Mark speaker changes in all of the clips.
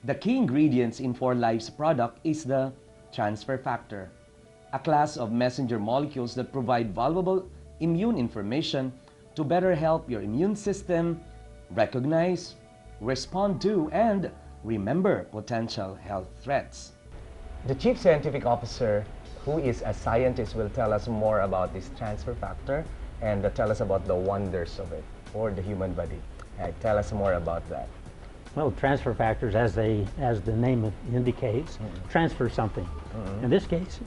Speaker 1: The key ingredients in 4Life's product is the transfer factor, a class of messenger molecules that provide valuable immune information to better help your immune system recognize, respond to, and remember potential health threats. The Chief Scientific Officer, who is a scientist, will tell us more about this transfer factor and tell us about the wonders of it for the human body. Tell us more about that.
Speaker 2: Well, transfer factors, as the name indicates, transfer something. In this case,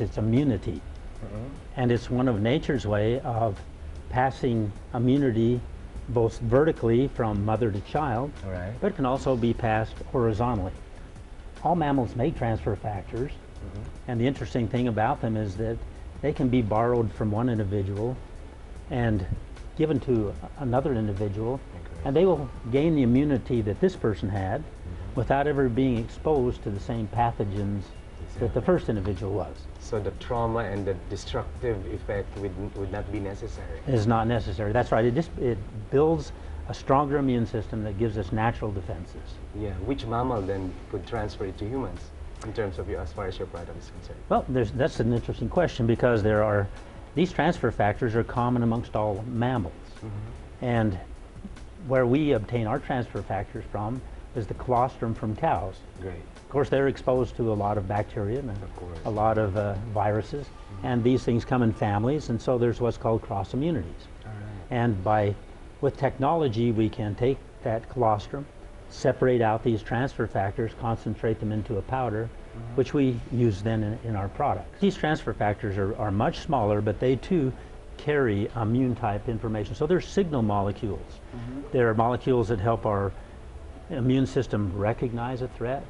Speaker 2: it's immunity, and it's one of nature's way of passing immunity both vertically from mother to child, but it can also be passed horizontally. All mammals make transfer factors, and the interesting thing about them is that they can be borrowed from one individual and given to another individual, and they will gain the immunity that this person had without ever being exposed to the same pathogens that the first individual was.
Speaker 1: So the trauma and the destructive effect would not be necessary?
Speaker 2: It is not necessary. That's right. It builds a stronger immune system that gives us natural defenses.
Speaker 1: Yeah. Which mammal then could transfer it to humans in terms of as far as your product is concerned?
Speaker 2: Well, that's an interesting question, because these transfer factors are common amongst all mammals. And where we obtain our transfer factors from is the colostrum from cows.
Speaker 1: Great.
Speaker 2: Of course, they're exposed to a lot of bacteria and a lot of viruses, and these things come in families, and so there's what's called cross immunities. And with technology, we can take that colostrum, separate out these transfer factors, concentrate them into a powder, which we use then in our products. These transfer factors are much smaller, but they too carry immune type information. So they're signal molecules. They're molecules that help our immune system recognize a threat,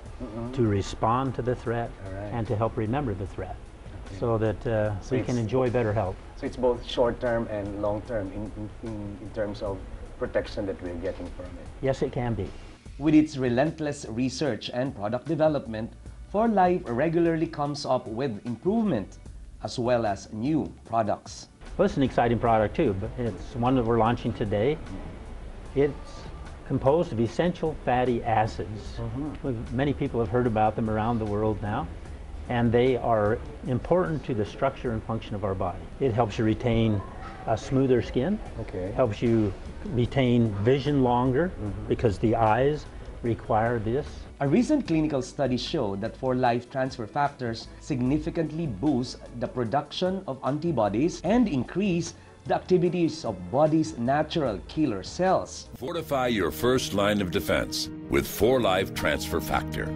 Speaker 2: to respond to the threat, and to help remember the threat, so that we can enjoy better health.
Speaker 1: So it's both short-term and long-term in terms of protection that we're getting from it?
Speaker 2: Yes, it can be.
Speaker 1: With its relentless research and product development, 4Life regularly comes up with improvement as well as new products.
Speaker 2: Well, it's an exciting product too, but it's one that we're launching today. It's composed of essential fatty acids. Many people have heard about them around the world now, and they are important to the structure and function of our body. It helps you retain a smoother skin, helps you retain vision longer, because the eyes require this. A recent clinical study showed that 4Life transfer factors significantly boost the production of antibodies and increase the activities of body's natural killer cells.
Speaker 3: Fortify your first line of defense with 4Life Transfer Factor.